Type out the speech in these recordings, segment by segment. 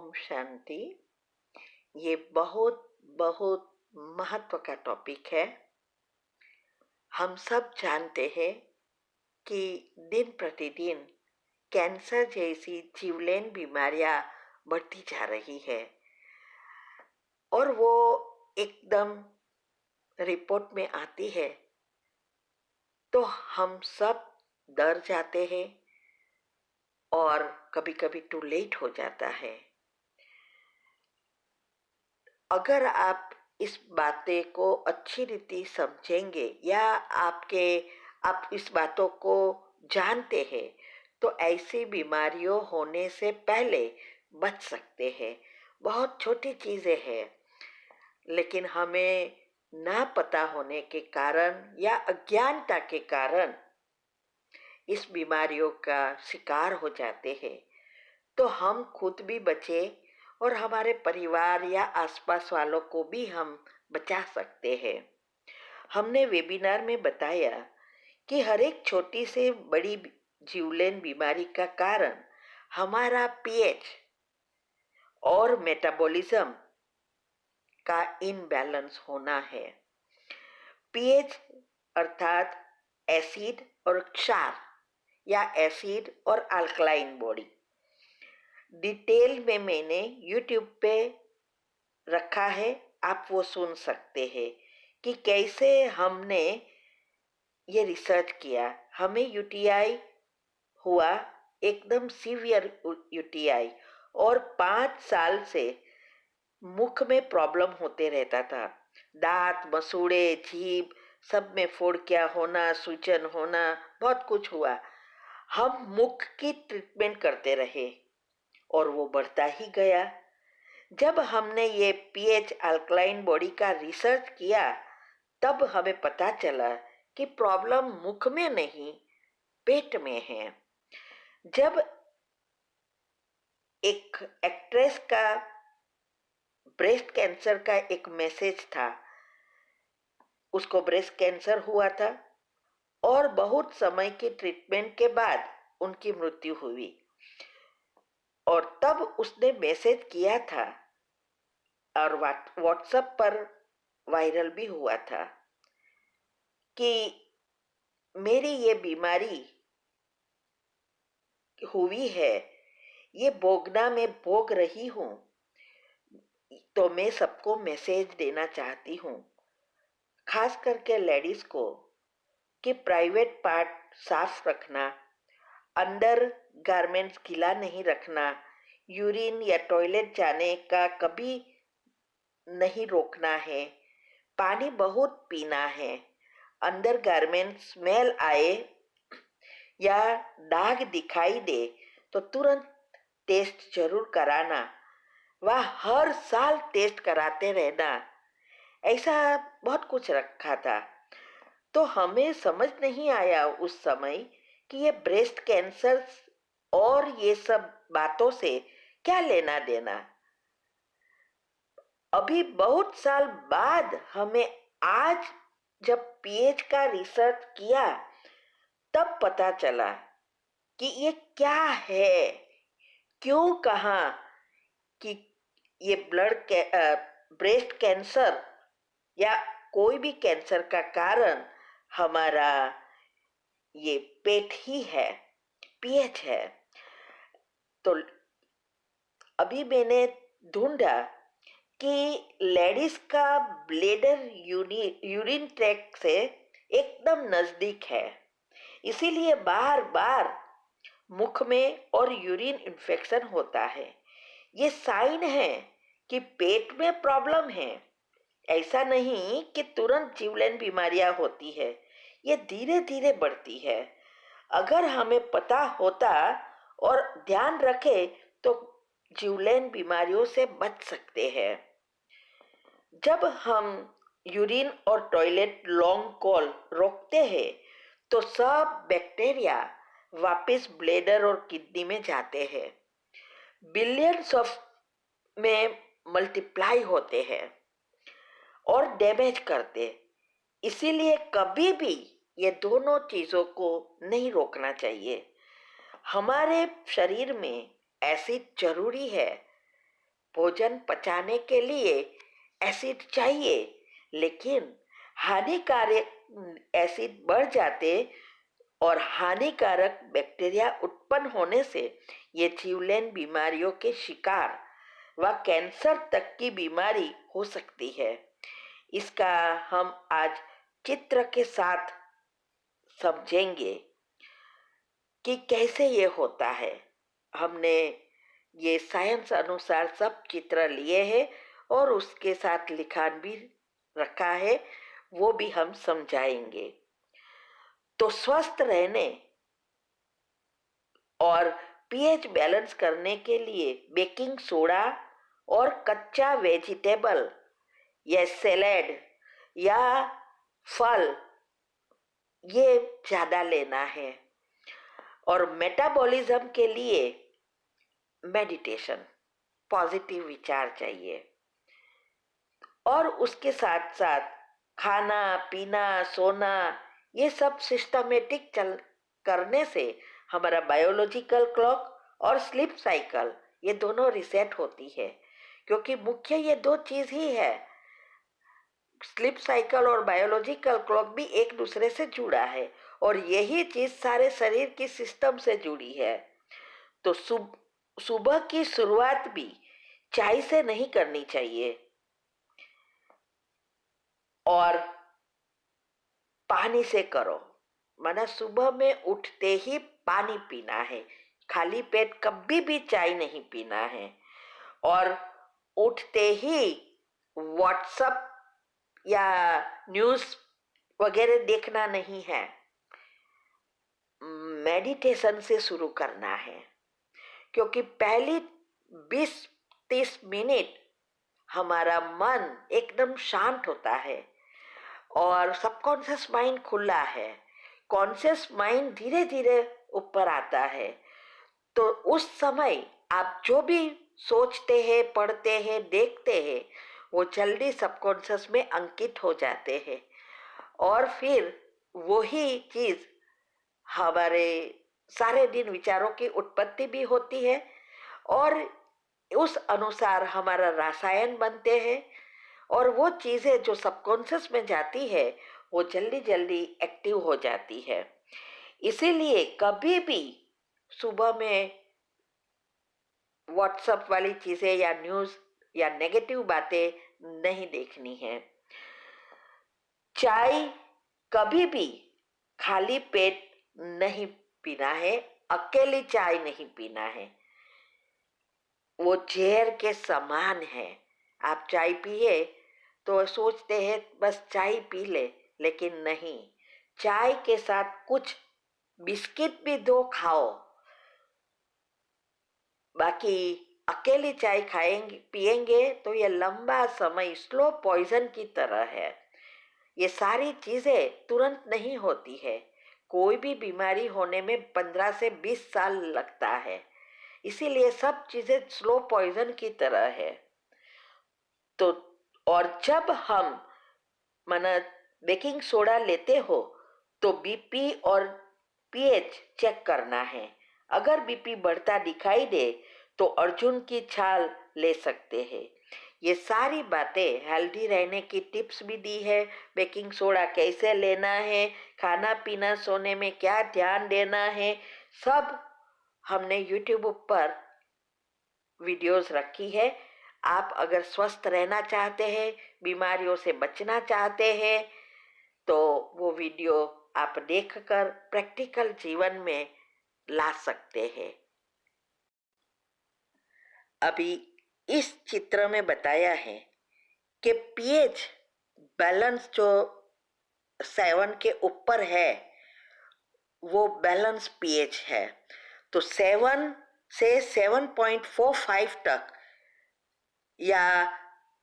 ओम शांति। ये बहुत बहुत महत्व का टॉपिक है। हम सब जानते हैं कि दिन प्रतिदिन कैंसर जैसी जीवलेन बीमारियां बढ़ती जा रही है और वो एकदम रिपोर्ट में आती है तो हम सब डर जाते हैं और कभी कभी टू लेट हो जाता है। अगर आप इस बातें को अच्छी रीति समझेंगे या आप इस बातों को जानते हैं तो ऐसी बीमारियों होने से पहले बच सकते हैं। बहुत छोटी चीजें हैं लेकिन हमें ना पता होने के कारण या अज्ञानता के कारण इस बीमारियों का शिकार हो जाते हैं। तो हम खुद भी बचे और हमारे परिवार या आसपास वालों को भी हम बचा सकते हैं। हमने वेबिनार में बताया कि हर एक छोटी से बड़ी जीवलेन बीमारी का कारण हमारा पीएच और मेटाबॉलिज्म का इनबैलेंस होना है। पीएच अर्थात एसिड और क्षार या एसिड और अल्कलाइन बॉडी। डिटेल में मैंने YouTube पे रखा है, आप वो सुन सकते हैं कि कैसे हमने ये रिसर्च किया। हमें यूटीआई हुआ, एकदम सीवियर यूटीआई, और 5 साल से मुख में प्रॉब्लम होते रहता था। दांत, मसूड़े, जीभ सब में फोड़कियां होना, सूजन होना, बहुत कुछ हुआ। हम मुख की ट्रीटमेंट करते रहे और वो बढ़ता ही गया। जब हमने ये पीएच अल्कलाइन बॉडी का रिसर्च किया तब हमें पता चला कि प्रॉब्लम मुख में नहीं, पेट में है। जब एक एक्ट्रेस का ब्रेस्ट कैंसर का एक मैसेज था, उसको ब्रेस्ट कैंसर हुआ था और बहुत समय की ट्रीटमेंट के बाद उनकी मृत्यु हुई, और तब उसने मैसेज किया था और व्हाट्सएप पर वायरल भी हुआ था कि मेरी ये बीमारी हुई है, ये भोगना मैं भोग रही हूँ, तो मैं सबको मैसेज देना चाहती हूँ, खास करके लेडीज को, कि प्राइवेट पार्ट साफ रखना, अंडर गारमेंट्स गीला नहीं रखना, यूरिन या टॉयलेट जाने का कभी नहीं रोकना है, पानी बहुत पीना है, अंडर गारमेंट स्मेल आए या दाग दिखाई दे तो तुरंत टेस्ट जरूर कराना, वह हर साल टेस्ट कराते रहना। ऐसा बहुत कुछ रखा था। तो हमें समझ नहीं आया उस समय कि ये ब्रेस्ट कैंसर और ये सब बातों से क्या लेना देना। अभी बहुत साल बाद हमें आज जब पीएच का रिसर्च किया तब पता चला कि ये क्या है, क्यों कहा कि ये ब्रेस्ट कैंसर या कोई भी कैंसर का कारण हमारा ये पेट ही है, पीएच है। तो अभी मैंने ढूंढा कि लेडीज का ब्लेडर यूरिन ट्रैक से एकदम नजदीक है, इसीलिए बार बार मुख में और यूरिन इन्फेक्शन होता है। ये साइन है कि पेट में प्रॉब्लम है। ऐसा नहीं कि तुरंत जीवलेन बीमारियां होती है, ये धीरे धीरे बढ़ती है। अगर हमें पता होता और ध्यान रखे तो जीवलेन बीमारियों से बच सकते हैं। जब हम यूरिन और टॉयलेट लॉन्ग कॉल रोकते हैं तो सब बैक्टीरिया वापस ब्लैडर और किडनी में जाते हैं, बिलियंस ऑफ में मल्टीप्लाई होते हैं और डैमेज करते। इसीलिए कभी भी ये दोनों चीजों को नहीं रोकना चाहिए। हमारे शरीर में एसिड जरूरी है, भोजन पचाने के लिए एसिड चाहिए, लेकिन हानिकारक एसिड बढ़ जाते और हानिकारक बैक्टीरिया उत्पन्न होने से ये जीवलेन बीमारियों के शिकार व कैंसर तक की बीमारी हो सकती है। इसका हम आज चित्र के साथ समझेंगे कि कैसे ये होता है। हमने ये साइंस अनुसार सब चित्र लिए हैं और उसके साथ लिखान भी रखा है, वो भी हम समझाएंगे। तो स्वस्थ रहने और पीएच बैलेंस करने के लिए बेकिंग सोडा और कच्चा वेजिटेबल या सैलेड या फल ये ज़्यादा लेना है। और मेटाबॉलिज्म के लिए मेडिटेशन, पॉजिटिव विचार चाहिए। और उसके साथ साथ खाना पीना सोना ये सब सिस्टमेटिक चल करने से हमारा बायोलॉजिकल क्लॉक और स्लीप साइकिल ये दोनों रिसेट होती है, क्योंकि मुख्य ये दो चीज ही है। स्लीप साइकिल और बायोलॉजिकल क्लॉक भी एक दूसरे से जुड़ा है और यही चीज सारे शरीर की सिस्टम से जुड़ी है। तो सुबह की शुरुआत भी चाय से नहीं करनी चाहिए और पानी से करो। माना सुबह में उठते ही पानी पीना है, खाली पेट कभी भी चाय नहीं पीना है। और उठते ही व्हाट्सएप या न्यूज़ वगैरह देखना नहीं है, मेडिटेशन से शुरू करना है। क्योंकि पहली 20-30 मिनट हमारा मन एकदम शांत होता है और सबकॉन्शियस माइंड खुला है, कॉन्शियस माइंड धीरे धीरे ऊपर आता है। तो उस समय आप जो भी सोचते हैं, पढ़ते हैं, देखते हैं, वो जल्दी सबकॉन्शियस में अंकित हो जाते हैं और फिर वही चीज हमारे सारे दिन विचारों की उत्पत्ति भी होती है और उस अनुसार हमारा रसायन बनते हैं और वो चीजें जो सबकॉन्शियस में जाती है वो जल्दी जल्दी एक्टिव हो जाती है। इसीलिए कभी भी सुबह में व्हाट्सएप वाली चीजें या न्यूज या नेगेटिव बातें नहीं देखनी है। चाय कभी भी खाली पेट नहीं पीना है, अकेली चाय नहीं पीना है, वो जहर के समान है। आप चाय पिए तो सोचते हैं बस चाय पी ले, लेकिन नहीं, चाय के साथ कुछ बिस्किट भी दो खाओ। बाकी अकेली चाय खाएंगे पिएंगे तो ये लंबा समय स्लो पॉइजन की तरह है। ये सारी चीजें तुरंत नहीं होती है, कोई भी बीमारी होने में 15 से 20 साल लगता है, इसीलिए सब चीजें स्लो पॉइजन की तरह है। तो और जब हम माना बेकिंग सोडा लेते हो तो बीपी और पीएच चेक करना है। अगर बीपी बढ़ता दिखाई दे तो अर्जुन की छाल ले सकते हैं। ये सारी बातें हेल्दी रहने की टिप्स भी दी है, बेकिंग सोडा कैसे लेना है, खाना पीना सोने में क्या ध्यान देना है, सब हमने यूट्यूब पर वीडियोस रखी है। आप अगर स्वस्थ रहना चाहते हैं, बीमारियों से बचना चाहते हैं, तो वो वीडियो आप देखकर प्रैक्टिकल जीवन में ला सकते हैं। अभी इस चित्र में बताया है कि पीएच बैलेंस जो 7 के ऊपर है वो बैलेंस पीएच है। तो 7 से 7.45 तक या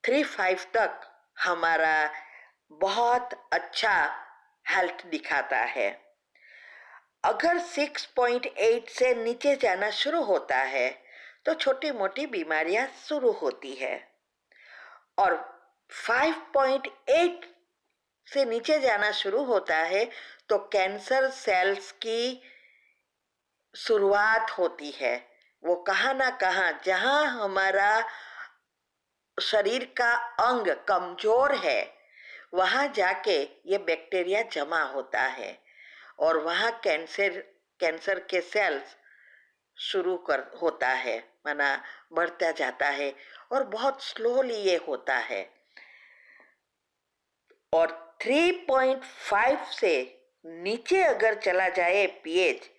35 तक हमारा बहुत अच्छा हेल्थ दिखाता है। अगर 6.8 से नीचे जाना शुरू होता है तो छोटी मोटी बीमारियां शुरू होती है और 5.8 से नीचे जाना शुरू होता है तो कैंसर सेल्स की शुरुआत होती है। वो कहाँ ना कहाँ जहाँ हमारा शरीर का अंग कमजोर है, वहाँ जाके ये बैक्टीरिया जमा होता है और वहाँ कैंसर कैंसर के सेल्स शुरू कर होता है, माना बढ़ता जाता है और बहुत स्लोली ये होता है। और 3.5 से नीचे अगर चला जाए पीएच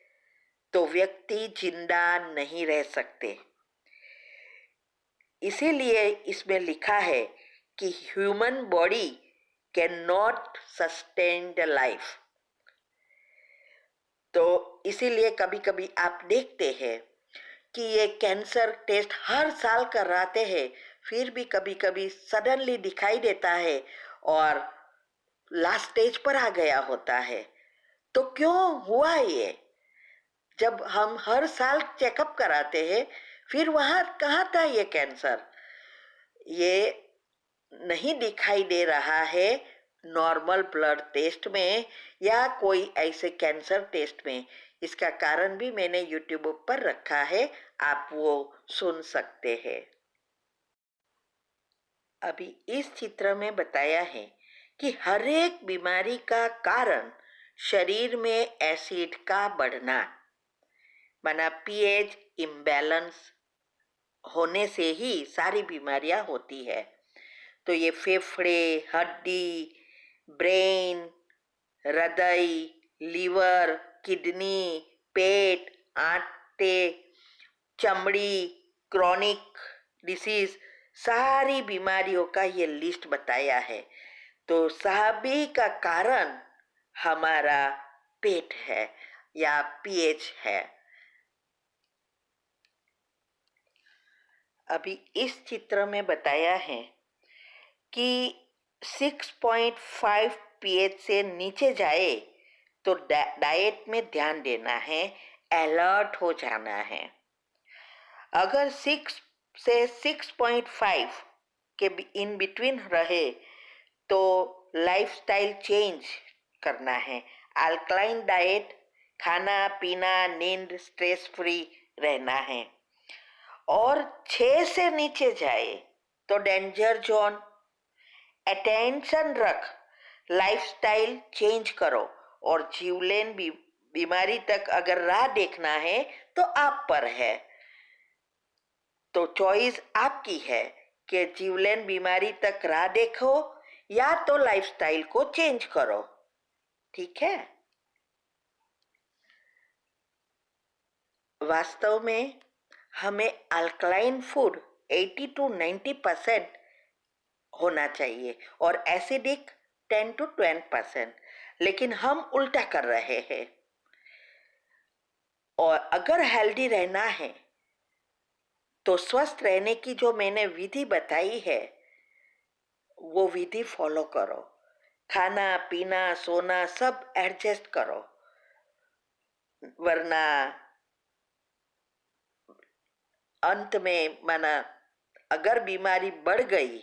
तो व्यक्ति जिंदा नहीं रह सकते। इसीलिए इसमें लिखा है कि human body can not sustain the life. तो इसीलिए कभी कभी आप देखते हैं कि ये कैंसर टेस्ट हर साल कराते हैं, फिर भी कभी कभी सडनली दिखाई देता है और लास्ट स्टेज पर आ गया होता है। तो क्यों हुआ ये? जब हम हर साल चेकअप कराते हैं, फिर वहाँ कहाँ था ये कैंसर? ये नहीं दिखाई दे रहा है नॉर्मल ब्लड टेस्ट में या कोई ऐसे कैंसर टेस्ट में। इसका कारण भी मैंने यूट्यूब पर रखा है, आप वो सुन सकते हैं। अभी इस चित्र में बताया है कि हर एक बीमारी का कारण शरीर में एसिड का बढ़ना, माना पीएच इम्बैलेंस होने से ही सारी बीमारियां होती है। तो ये फेफड़े, हड्डी, ब्रेन, हृदय, लीवर, किडनी, पेट, आंतें, चमड़ी, क्रॉनिक डिसीज, सारी बीमारियों का ये लिस्ट बताया है। तो सभी का कारण हमारा पेट है या पीएच है। अभी इस चित्र में बताया है कि 6.5 पीएच से नीचे जाए तो डाइट में ध्यान देना है, अलर्ट हो जाना है। अगर 6 से 6.5 के इन बिटवीन रहे तो लाइफस्टाइल चेंज करना है। अल्कलाइन डाइट, खाना पीना, नींद, स्ट्रेस फ्री रहना है। और 6 से नीचे जाए तो डेंजर जोन। अटेंशन रख, लाइफस्टाइल चेंज करो और जीवलेन बीमारी तक अगर राह देखना है तो आप पर है। तो चॉइस आपकी है कि जीवलेन बीमारी तक राह देखो या तो लाइफस्टाइल को चेंज करो। ठीक है? वास्तव में हमें अल्कलाइन फूड 80 to 90% होना चाहिए और एसिडिक 10 to 20%, लेकिन हम उल्टा कर रहे हैं। और अगर हेल्दी रहना है तो स्वस्थ रहने की जो मैंने विधि बताई है वो विधि फॉलो करो। खाना पीना सोना सब एडजस्ट करो, वरना अंत में माना अगर बीमारी बढ़ गई।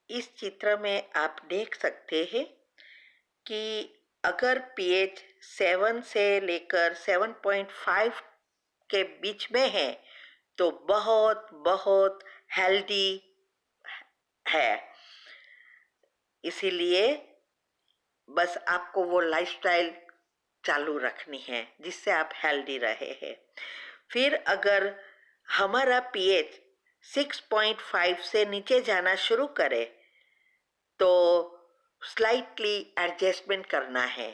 इस चित्र में आप देख सकते हैं कि अगर पीएच 7 से लेकर 7.5 के बीच में है तो बहुत बहुत हेल्दी है। इसीलिए बस आपको वो लाइफस्टाइल चालू रखनी है जिससे आप हेल्दी रहे हैं। फिर अगर हमारा पीएच 6.5 से नीचे जाना शुरू करे तो स्लाइटली एडजस्टमेंट करना है।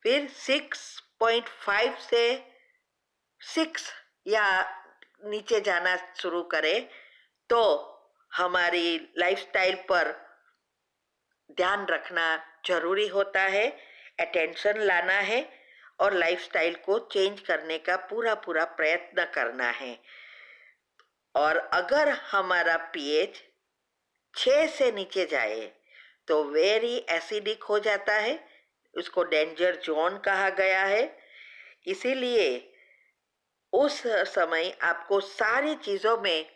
फिर 6.5 से 6 या नीचे जाना शुरू करे तो हमारी लाइफस्टाइल पर ध्यान रखना जरूरी होता है, अटेंशन लाना है और लाइफस्टाइल को चेंज करने का पूरा पूरा प्रयत्न करना है। और अगर हमारा पीएच 6 से नीचे जाए तो वेरी एसिडिक हो जाता है, उसको डेंजर जोन कहा गया है। इसीलिए उस समय आपको सारी चीज़ों में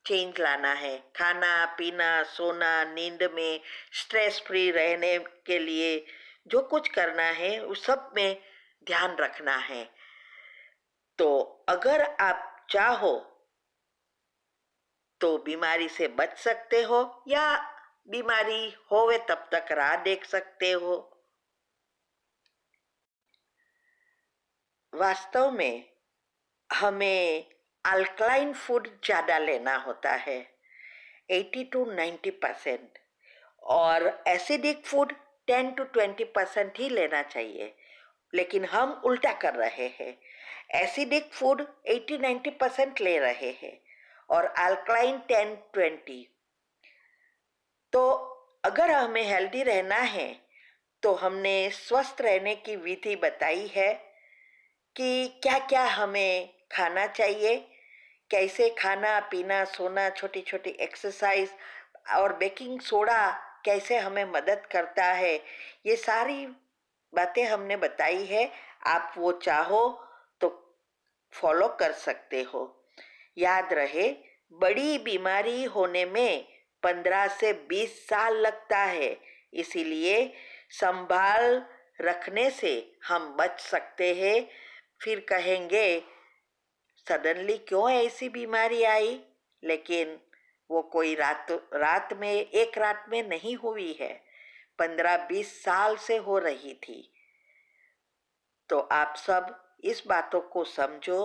चेंज लाना है, खाना पीना सोना नींद में, स्ट्रेस फ्री रहने के लिए जो कुछ करना है उस सब में ध्यान रखना है। तो अगर आप चाहो तो बीमारी से बच सकते हो या बीमारी होवे तब तक राह देख सकते हो। वास्तव में हमें अल्कलाइन फूड ज़्यादा लेना होता है, 80 टू 90%, और एसिडिक फूड 10 टू 20% ही लेना चाहिए। लेकिन हम उल्टा कर रहे हैं, एसिडिक फूड 80-90% ले रहे हैं और अल्कलाइन 10-20। तो अगर हमें हेल्दी रहना है तो हमने स्वस्थ रहने की विधि बताई है कि क्या क्या हमें खाना चाहिए, कैसे खाना पीना सोना, छोटी छोटी एक्सरसाइज और बेकिंग सोडा कैसे हमें मदद करता है, ये सारी बातें हमने बताई है। आप वो चाहो तो फॉलो कर सकते हो। याद रहे, बड़ी बीमारी होने में 15 से 20 साल लगता है, इसीलिए संभाल रखने से हम बच सकते हैं। फिर कहेंगे सडनली क्यों ऐसी बीमारी आई, लेकिन वो कोई रात रात में, एक रात में नहीं हुई है, 15-20 साल से हो रही थी। तो आप सब इस बातों को समझो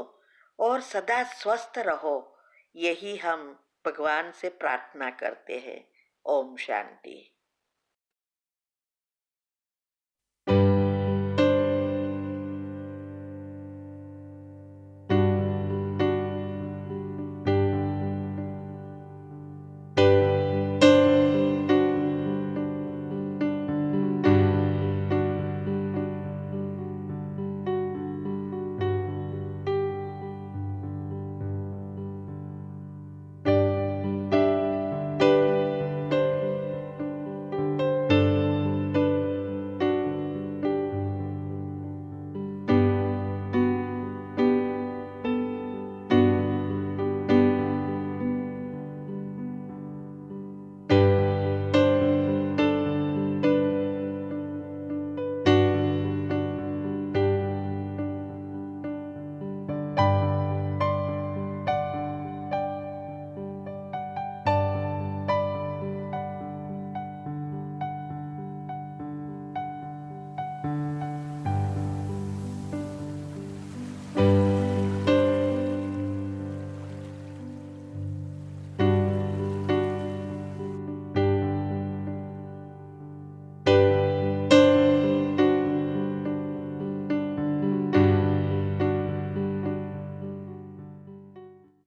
और सदा स्वस्थ रहो, यही हम भगवान से प्रार्थना करते हैं। ओम शांति।